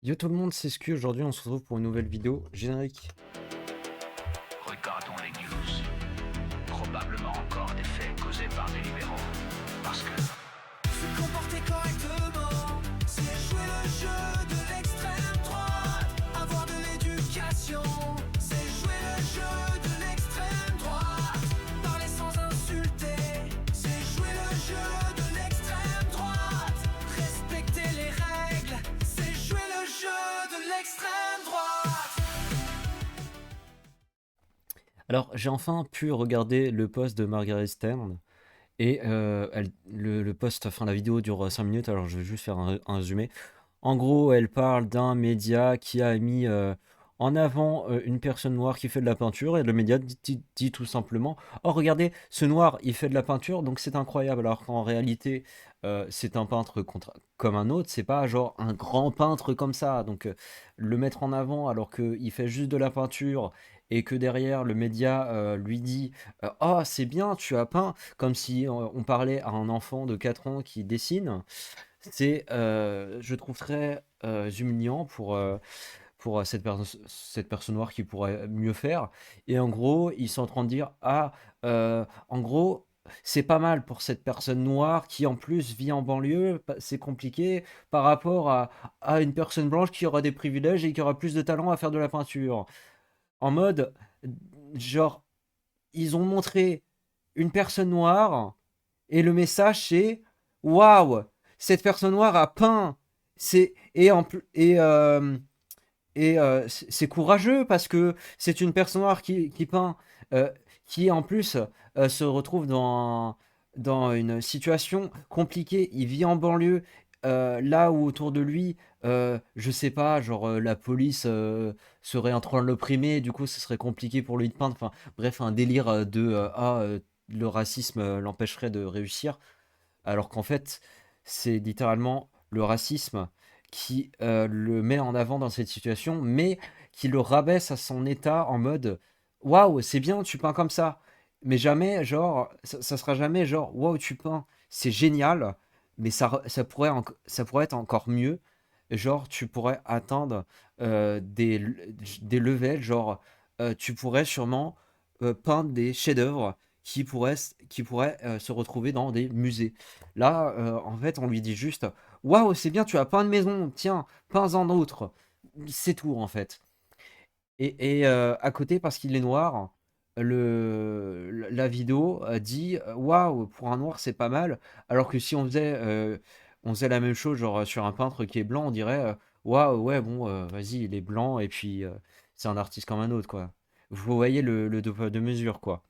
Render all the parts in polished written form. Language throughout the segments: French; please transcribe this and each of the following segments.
Yo tout le monde, c'est Sku, aujourd'hui on se retrouve pour une nouvelle vidéo. Générique. Regardons les news. Probablement encore des faits causés par des libéraux. Parce que Se comporter correctement, c'est jouer le jeu de l'extrême droite. Avoir de l'éducation, c'est jouer le jeu de l'extrême droite. Parler sans insulter, c'est jouer le jeu de l'extrême droite. Respecter les règles, c'est jouer le jeu de l'extrême droite. Alors j'ai enfin pu regarder le post de Margaret Stern. Et le post, enfin la vidéo dure 5 minutes, alors je vais juste faire un résumé. En gros, elle parle d'un média qui a mis en avant une personne noire qui fait de la peinture, et le média dit tout simplement: «Oh regardez, ce noir, il fait de la peinture, donc c'est incroyable», alors qu'en réalité, c'est un peintre comme un autre, c'est pas genre un grand peintre comme ça, donc le mettre en avant alors qu'il fait juste de la peinture et que derrière le média lui dit «Oh c'est bien, tu as peint», comme si on parlait à un enfant de 4 ans qui dessine. C'est, je trouve très, humiliant pour cette personne noire qui pourrait mieux faire, et en gros, ils sont en train de dire: «Ah, en gros, c'est pas mal pour cette personne noire qui en plus vit en banlieue, pa c'est compliqué par rapport à une personne blanche qui aura des privilèges et qui aura plus de talent à faire de la peinture». En mode, genre, ils ont montré une personne noire et le message c'est: «Waouh! Cette personne noire a peint!» C'est et en plus c'est courageux parce que c'est une personne noire qui peint, heu, qui en plus, se retrouve dans une situation compliquée. Il vit en banlieue, là où autour de lui, je sais pas, genre, la police, serait en train de l'opprimer, du coup ce serait compliqué pour lui de peindre. Enfin bref, un délire, le racisme, l'empêcherait de réussir. Alors qu'en fait, c'est littéralement le racisme qui, le met en avant dans cette situation, mais qui le rabaisse à son état en mode: «Waouh, c'est bien, tu peins comme ça». Mais jamais genre, ça sera jamais genre: «Waouh, tu peins, c'est génial», mais ça pourrait être encore mieux. Genre, tu pourrais atteindre, des levels, genre, tu pourrais sûrement, peindre des chefs-d'œuvre qui pourraient se retrouver dans des musées. Là, en fait, on lui dit juste: «Waouh, c'est bien, tu as peint une maison, tiens, peins-en d'autres». C'est tout, en fait. À côté, parce qu'il est noir, la vidéo, dit: «Waouh, pour un noir, c'est pas mal». Alors que si on faisait la même chose, genre, sur un peintre qui est blanc, on dirait: «Waouh, ouais, bon, vas-y, il est blanc et puis, c'est un artiste comme un autre, quoi». Vous voyez le 2 poids 2 mesures, quoi.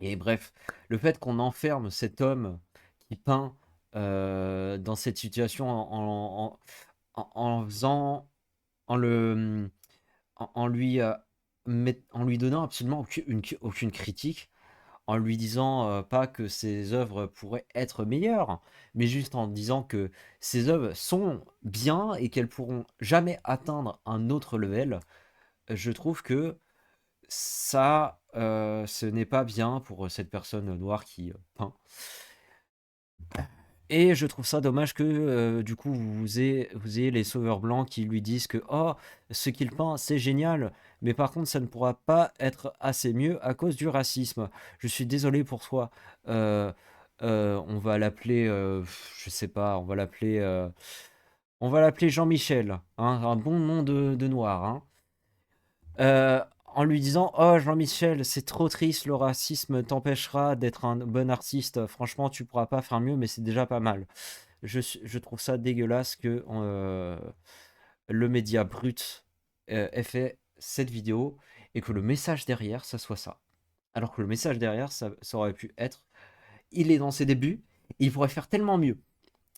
Et bref, le fait qu'on enferme cet homme qui peint, dans cette situation en faisant en le, en lui, en lui donnant absolument aucune critique, en lui disant, pas que ses œuvres pourraient être meilleures, mais juste en disant que ses œuvres sont bien et qu'elles pourront jamais atteindre un autre level. Je trouve que ça, ce n'est pas bien pour, cette personne noire qui, peint, et je trouve ça dommage que, du coup, vous ayez les sauveurs blancs qui lui disent que: «Oh, ce qu'il peint, c'est génial, mais par contre, ça ne pourra pas être assez mieux à cause du racisme. Je suis désolé pour toi». Heu on va l'appeler, je sais pas, on va l'appeler Jean-Michel, hein, un bon nom de noir, hein. En lui disant: «Oh Jean-Michel, c'est trop triste, le racisme t'empêchera d'être un bon artiste. Franchement, tu pourras pas faire mieux, mais c'est déjà pas mal». Je trouve ça dégueulasse que, le média brut, ait fait cette vidéo et que le message derrière, ça soit ça. Alors que le message derrière, ça aurait pu être: «Il est dans ses débuts, il pourrait faire tellement mieux».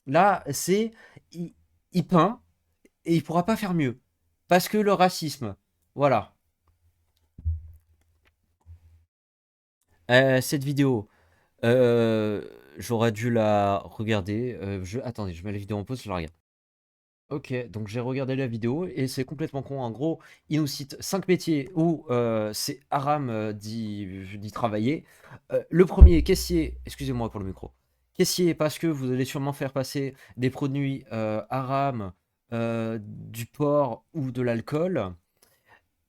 Là, c'est il il peint et il pourra pas faire mieux parce que le racisme, voilà. Cette vidéo, j'aurais dû la regarder, attendez, je mets la vidéo en pause, je la regarde. OK, donc j'ai regardé la vidéo et c'est complètement con. En gros, il nous cite 5 métiers où, c'est haram, d'y travailler. Le premier caissier, excusez-moi pour le micro. Caissier parce que vous allez sûrement faire passer des produits, haram, du porc ou de l'alcool.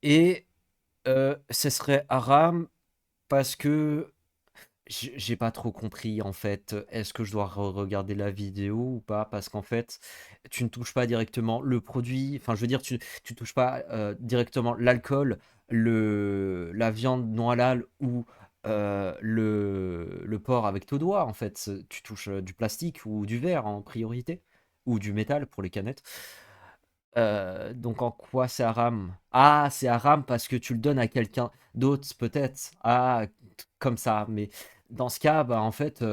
Et ce serait haram parce que j'ai pas trop compris en fait. Est-ce que je dois regarder la vidéo ou pas? Parce qu'en fait, tu ne touches pas directement le produit. Enfin, je veux dire, tu touches pas directement l'alcool, la viande non halal ou le porc avec tes doigts. En fait, tu touches du plastique ou du verre en priorité, ou du métal pour les canettes. Donc en quoi c'est haram? Ah, c'est haram parce que tu le donnes à quelqu'un d'autre, peut-être. Ah, comme ça. Mais dans ce cas, bah, en fait,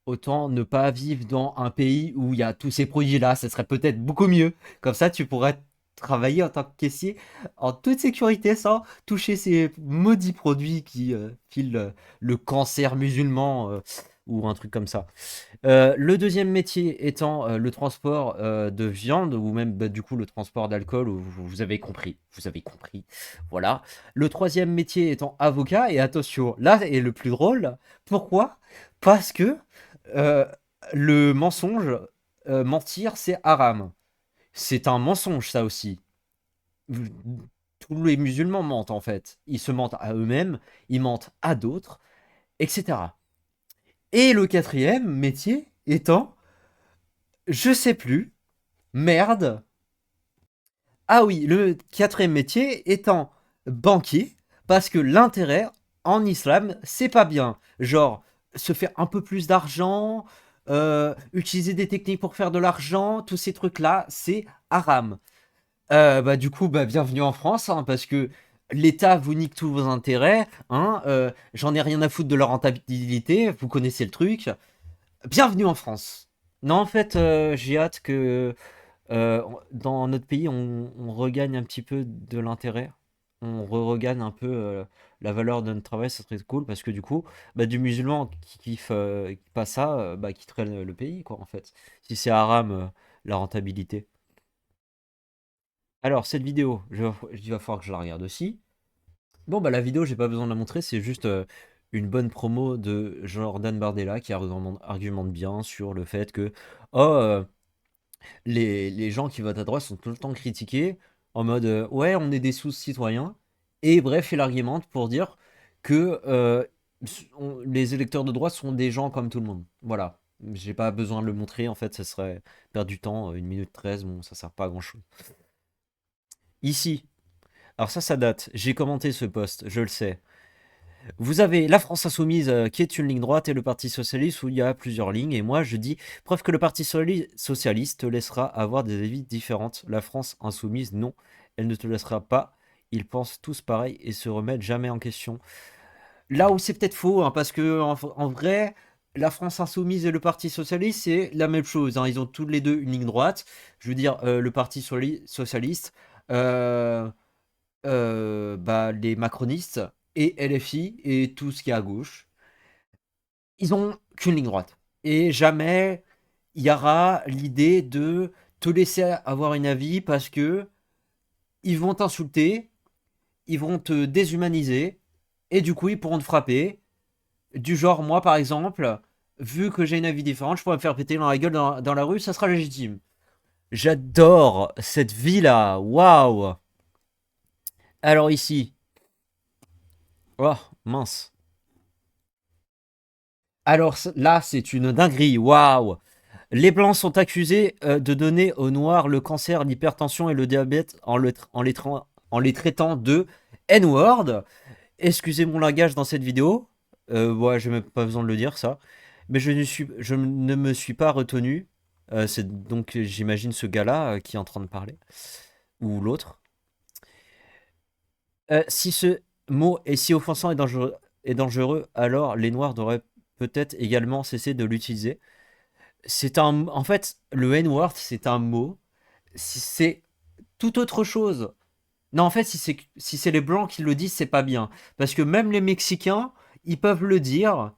autant ne pas vivre dans un pays où il y a tous ces produits-là. Ce serait peut-être beaucoup mieux. Comme ça, tu pourrais travailler en tant que caissier en toute sécurité sans toucher ces maudits produits qui filent le cancer musulman ou un truc comme ça. Le deuxième métier étant le transport de viande ou même bah, du coup le transport d'alcool, vous avez compris, vous avez compris. Voilà. Le troisième métier étant avocat, et attention, là est le plus drôle. Pourquoi? Parce que euh, le mensonge, mentir, c'est haram. C'est un mensonge, ça aussi. Vous- Tous les musulmans mentent en fait. Ils se mentent à eux-mêmes, ils mentent à d'autres, etc. Et le quatrième métier étant je sais plus. Merde. Ah oui, le quatrième métier étant banquier, parce que l'intérêt en islam, c'est pas bien. Genre, se faire un peu plus d'argent, utiliser des techniques pour faire de l'argent, tous ces trucs-là, c'est haram. Bah, du coup, bah, bienvenue en France, hein, parce que l'État vous nique tous vos intérêts. Hein, j'en ai rien à foutre de leur rentabilité, vous connaissez le truc. Bienvenue en France. Non, en fait, j'ai hâte que dans notre pays, on regagne un petit peu de l'intérêt. On regagne un peu la valeur de notre travail, ça serait cool parce que du coup, bah, du musulman qui kiffe pas ça, bah, quitterait le pays, quoi, en fait. Si c'est haram, la rentabilité. Alors, cette vidéo, il va falloir que je la regarde aussi. Bon, bah, la vidéo, j'ai pas besoin de la montrer, c'est juste une bonne promo de Jordan Bardella qui argumente bien sur le fait que, oh, les gens qui votent à droite sont tout le temps critiqués en mode ouais, on est des sous-citoyens. Et bref, il argumente pour dire que les électeurs de droite sont des gens comme tout le monde. Voilà. J'ai pas besoin de le montrer, en fait, ça serait perdre du temps, 1 minute 13, bon, ça sert pas à grand chose. Ici, alors ça date, j'ai commenté ce post, je le sais. Vous avez la France Insoumise qui est une ligne droite et le Parti Socialiste où il y a plusieurs lignes. Et moi je dis, preuve que le Parti Socialiste te laissera avoir des avis différentes. La France Insoumise, non, elle ne te laissera pas. Ils pensent tous pareil et se remettent jamais en question. Là où c'est peut-être faux, hein, parce que en vrai, la France Insoumise et le Parti Socialiste, c'est la même chose. Hein. Ils ont tous les deux une ligne droite. Je veux dire, le Parti Socialiste. euh, bah, les macronistes et LFI et tout ce qui est à gauche, ils ont qu'une ligne droite. Et jamais il y aura l'idée de te laisser avoir une avis parce que ils vont t'insulter, ils vont te déshumaniser et du coup ils pourront te frapper. Du genre, moi par exemple, vu que j'ai une avis différente, je pourrais me faire péter dans la gueule dans la rue, ça sera légitime. J'adore cette vie-là, waouh! Alors ici, oh mince. Alors là, c'est une dinguerie, waouh! Les Blancs sont accusés de donner aux Noirs le cancer, l'hypertension et le diabète en les traitant de N-word. Excusez mon langage dans cette vidéo. Ouais, j'ai même pas besoin de le dire, ça. Mais je ne me suis pas retenu. C'est donc, j'imagine, ce gars-là qui est en train de parler. Ou l'autre. Si ce mot est si offensant et dangereux, alors les Noirs devraient peut-être également cesser de l'utiliser. En fait, le N-word, c'est un mot. Si c'est tout autre chose. Non, en fait, si c'est les Blancs qui le disent, c'est pas bien. Parce que même les Mexicains, ils peuvent le dire.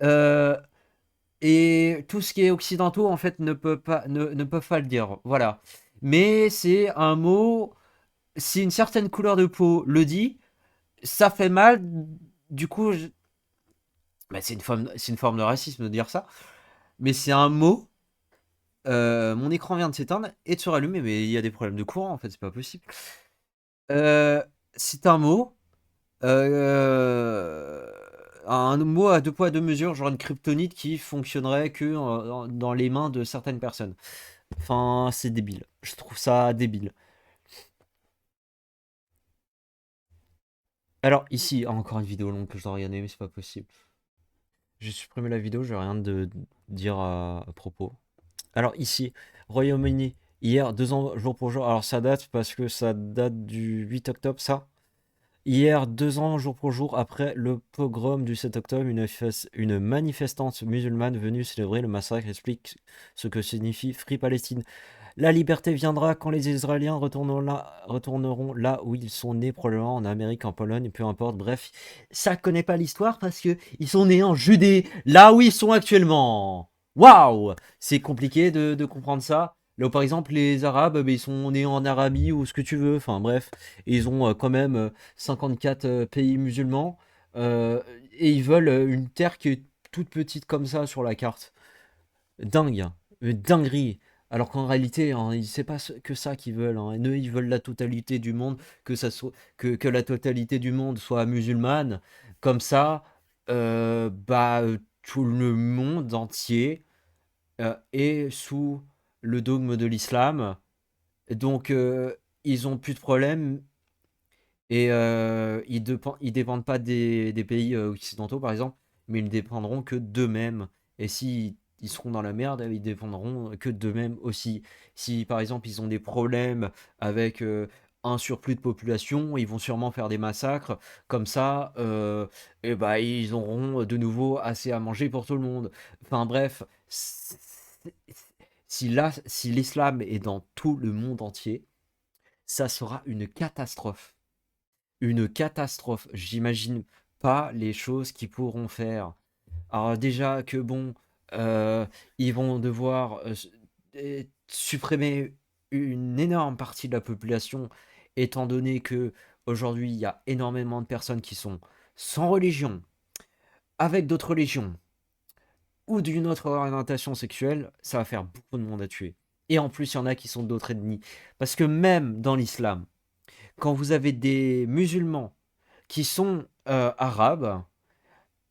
euh, et tout ce qui est occidentaux, en fait, ne peuvent pas le dire. Voilà. Mais c'est un mot. Si une certaine couleur de peau le dit, ça fait mal. Du coup, bah, c'est une forme de racisme de dire ça. Mais c'est un mot mon écran vient de s'éteindre et de se rallumer, mais il y a des problèmes de courant en fait, c'est pas possible. Euh, c'est euh, un mot à deux poids, deux mesures, genre une kryptonite qui fonctionnerait que dans les mains de certaines personnes. Enfin, c'est débile. Je trouve ça débile. Alors, ici, encore une vidéo longue que je dois regarder, mais c'est pas possible. J'ai supprimé la vidéo, j'ai rien de dire à propos. Alors, ici, Royaume-Uni, hier, 2 ans jour pour jour. Alors, ça date parce que ça date du 8 octobre, ça. Hier, 2 ans jour pour jour après le pogrom du 7 octobre, une manifestante musulmane venue célébrer le massacre explique ce que signifie Free Palestine. La liberté viendra quand les Israéliens retourneront là où ils sont nés, probablement en Amérique, en Pologne, peu importe. Bref, ça connaît pas l'histoire parce que ils sont nés en Judée, là où ils sont actuellement. Waouh! C'est compliqué de comprendre ça. Là où, par exemple, les Arabes, ils sont nés en Arabie ou ce que tu veux. Enfin, bref, ils ont quand même 54 pays musulmans et ils veulent une terre qui est toute petite comme ça sur la carte. Dingue, dinguerie. Alors qu'en réalité, hein, c'est pas que ça qu'ils veulent. Hein. Eux, ils veulent la totalité du monde, que la totalité du monde soit musulmane. Comme ça, tout le monde entier est sous le dogme de l'islam. Donc, ils ont plus de problème et ils dépendent pas des pays occidentaux, par exemple, mais ils ne dépendront que d'eux-mêmes. Et si ils seront dans la merde, ils dépendront que d'eux-mêmes aussi. Si, par exemple, ils ont des problèmes avec un surplus de population, ils vont sûrement faire des massacres. Comme ça, et bah, ils auront de nouveau assez à manger pour tout le monde. Enfin bref, si l'islam est dans tout le monde entier, ça sera une catastrophe. Une catastrophe. J'imagine pas les choses qu'ils pourront faire. Alors déjà que bon, ils vont devoir supprimer une énorme partie de la population, étant donné que aujourd'hui il y a énormément de personnes qui sont sans religion, avec d'autres religions, ou d'une autre orientation sexuelle, ça va faire beaucoup de monde à tuer. Et en plus, il y en a qui sont d'autres ethnies. Parce que même dans l'islam, quand vous avez des musulmans qui sont arabes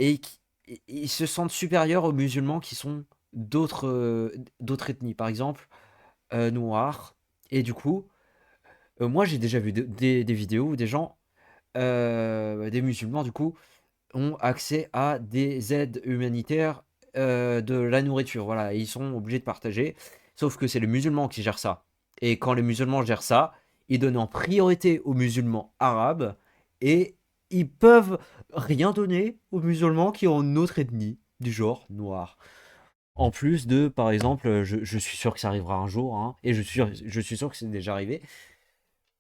et ils se sentent supérieurs aux musulmans qui sont d'autres ethnies, par exemple noirs. Et du coup, moi j'ai déjà vu des vidéos où des gens, des musulmans du coup, ont accès à des aides humanitaires, de la nourriture. Voilà, et ils sont obligés de partager. Sauf que c'est les musulmans qui gèrent ça. Et quand les musulmans gèrent ça, ils donnent en priorité aux musulmans arabes et ils peuvent rien donner aux musulmans qui ont une autre ethnie, du genre noir. En plus de, par exemple, je suis sûr que ça arrivera un jour, hein, et je suis sûr que c'est déjà arrivé,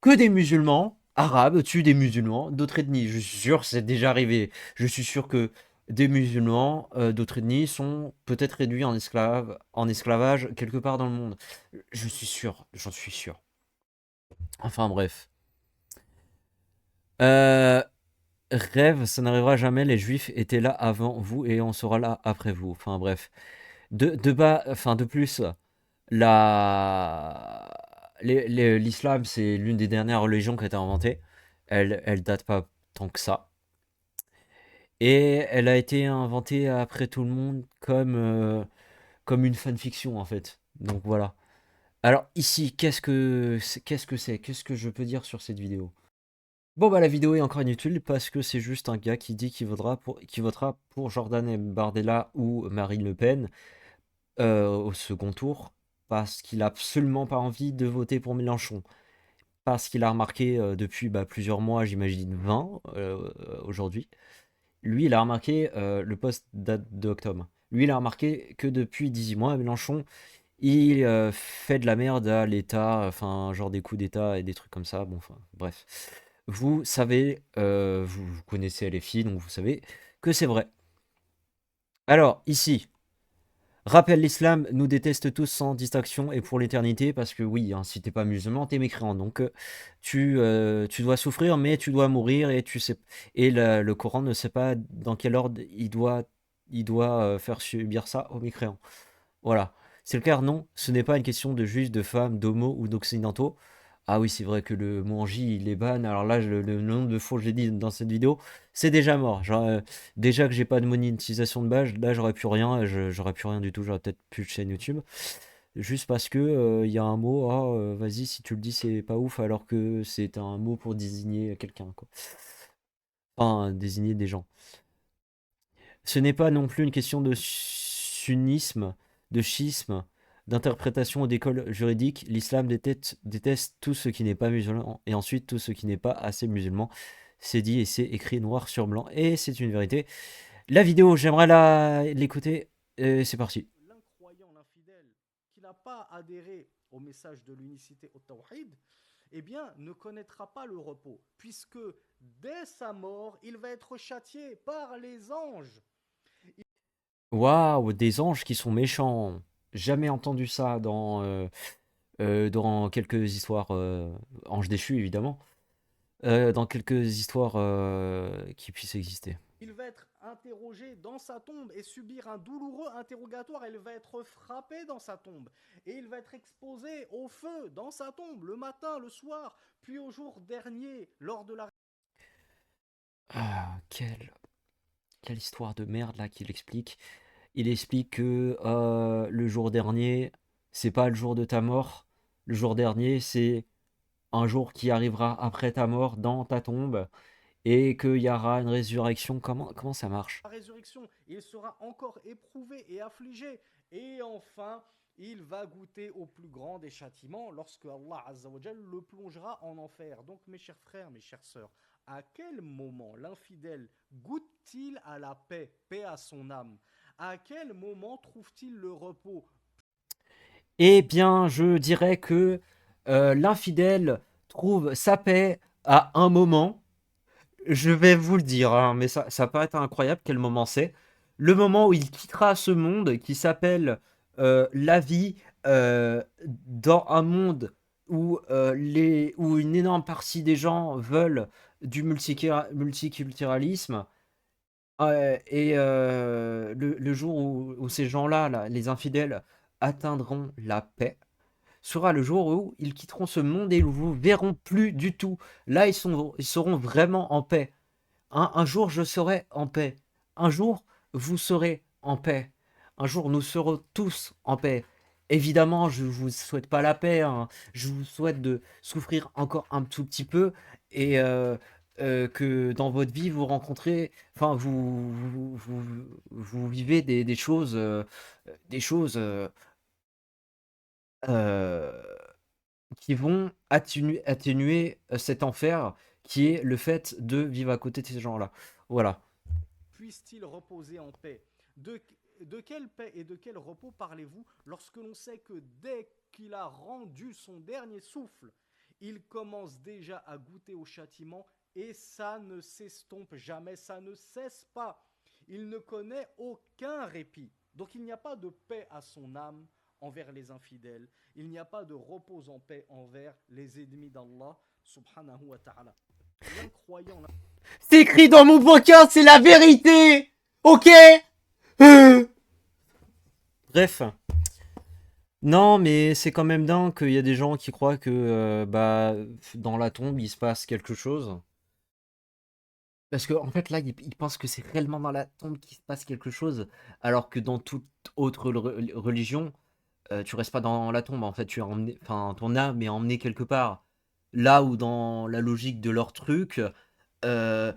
que des musulmans arabes tuent des musulmans d'autres ethnies. Je suis sûr que c'est déjà arrivé. Je suis sûr que des musulmans d'autres ethnies sont peut-être réduits en esclavage quelque part dans le monde. Je suis sûr, j'en suis sûr. Enfin bref. Euh, Rêve, ça n'arrivera jamais. Les Juifs étaient là avant vous et on sera là après vous. Enfin bref. De plus, la... l'islam, c'est l'une des dernières religions qui a été inventée. Elle date pas tant que ça. Et elle a été inventée après tout le monde comme une fanfiction en fait. Donc voilà. Alors ici, qu'est-ce que je peux dire sur cette vidéo? Bon bah la vidéo est encore inutile parce que c'est juste un gars qui dit qu'il votera pour Jordan Bardella ou Marine Le Pen au second tour parce qu'il a absolument pas envie de voter pour Mélenchon. Parce qu'il a remarqué depuis plusieurs mois, j'imagine 20 aujourd'hui, lui il a remarqué, le post date d'octobre. Lui il a remarqué que depuis 18 mois, Mélenchon, il fait de la merde à l'État, enfin genre des coups d'État et des trucs comme ça. Bon, enfin bref. Vous savez, vous connaissez LFI, donc vous savez que c'est vrai. Alors ici, rappelle l'islam, nous déteste tous sans distinction et pour l'éternité, parce que oui, hein, si t'es pas musulman, t'es mécréant. Donc tu dois souffrir, mais tu dois mourir et tu sais. Et le Coran ne sait pas dans quel ordre il doit faire subir ça aux mécréants. Voilà. C'est le clair, non, ce n'est pas une question de juifs, de femmes, d'homos ou d'occidentaux. Ah oui, c'est vrai que le mot angie, il est ban. Alors là, le nombre de fois que je l'ai dit dans cette vidéo, c'est déjà mort. Genre, déjà que j'ai pas de monétisation de base, là, j'aurais plus rien. J'aurais plus rien du tout. J'aurais peut-être plus de chaîne YouTube. Juste parce que il y a un mot, ah, vas-y, si tu le dis, c'est pas ouf, alors que c'est un mot pour désigner quelqu'un, quoi. Enfin, désigner des gens. Ce n'est pas non plus une question de sunnisme, de schisme, d'interprétation ou d'école juridique. L'islam déteste tout ce qui n'est pas musulman et ensuite tout ce qui n'est pas assez musulman. C'est dit et c'est écrit noir sur blanc et c'est une vérité. La vidéo, j'aimerais l'écouter et c'est parti. L'incroyant, l'infidèle, qui n'a pas adhéré au message de l'unicité au tawhid, eh bien, ne connaîtra pas le repos, puisque dès sa mort, il va être châtié par les anges. Waouh, des anges qui sont méchants. Jamais entendu ça dans quelques histoires, anges déchus évidemment, dans quelques histoires qui puissent exister. Il va être interrogé dans sa tombe et subir un douloureux interrogatoire. Il va être frappé dans sa tombe. Et il va être exposé au feu dans sa tombe, le matin, le soir, puis au jour dernier, lors de la... Ah, quelle histoire de merde là qu'il explique. Il explique que le jour dernier, c'est pas le jour de ta mort. Le jour dernier, c'est un jour qui arrivera après ta mort dans ta tombe et qu'il y aura une résurrection. Comment ça marche? résurrection. Il sera encore éprouvé et affligé. Et enfin, il va goûter au plus grand des châtiments lorsque Allah Azzawajal le plongera en enfer. Donc mes chers frères, mes chères sœurs, à quel moment l'infidèle goûte-t-il à la paix, paix à son âme? À quel moment trouve-t-il le repos? Eh bien, je dirais que l'infidèle trouve sa paix à un moment. Je vais vous le dire, hein, mais ça peut être incroyable quel moment c'est. Le moment où il quittera ce monde qui s'appelle la vie dans un monde où une énorme partie des gens veulent du multiculturalisme. Et le jour où ces gens-là, là, les infidèles, atteindront la paix, sera le jour où ils quitteront ce monde et ils vous verront plus du tout. Là, ils seront vraiment en paix. Un jour, je serai en paix. Un jour, vous serez en paix. Un jour, nous serons tous en paix. Évidemment, je ne vous souhaite pas la paix, hein. Je vous souhaite de souffrir encore un tout petit peu et que dans votre vie, vous rencontrez, enfin, vous vivez des choses euh, qui vont atténuer cet enfer qui est le fait de vivre à côté de ces gens-là. Voilà. Puisse-t-il reposer en paix? De quelle paix et de quel repos parlez-vous lorsque l'on sait que dès qu'il a rendu son dernier souffle, il commence déjà à goûter au châtiment et ça ne s'estompe jamais, ça ne cesse pas. Il ne connaît aucun répit. Donc il n'y a pas de paix à son âme envers les infidèles. Il n'y a pas de repos en paix envers les ennemis d'Allah subhanahu wa ta'ala. L'incroyant, C'est écrit dans mon bouquin, c'est la vérité. Ok. Bref. Non, mais c'est quand même dingue qu'il y a des gens qui croient que bah, dans la tombe, il se passe quelque chose. Parce que en fait, là, ils pensent que c'est réellement dans la tombe qu'il se passe quelque chose, alors que dans toute autre religion, tu restes pas dans la tombe. En fait, tu es emmené, enfin, ton âme est emmenée quelque part. Là où dans la logique de leur truc, euh,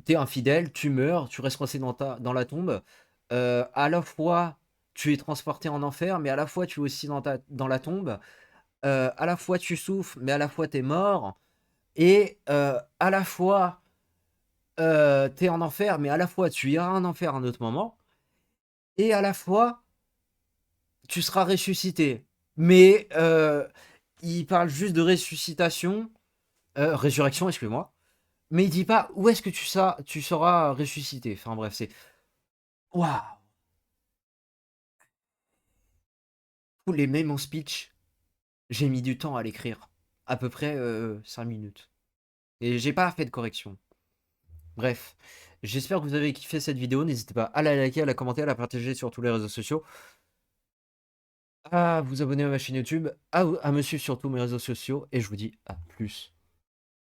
t'es infidèle, tu meurs, tu restes coincé dans la tombe. À la fois, tu es transporté en enfer, mais à la fois, tu es aussi dans la tombe. À la fois, tu souffres, mais à la fois, t'es mort. Et à la fois, t'es en enfer, mais à la fois, tu iras en enfer à un autre moment. Et à la fois, tu seras ressuscité. Mais il parle juste de ressuscitation, résurrection, excuse-moi. Mais il dit pas où est-ce que tu seras ressuscité. Enfin bref, c'est waouh. Tous les mêmes mon speech, j'ai mis du temps à l'écrire, à peu près 5 minutes. Et j'ai pas fait de correction. Bref, j'espère que vous avez kiffé cette vidéo. N'hésitez pas à la liker, à la commenter, à la partager sur tous les réseaux sociaux. à vous abonner à ma chaîne YouTube, à me suivre sur tous mes réseaux sociaux et je vous dis à plus.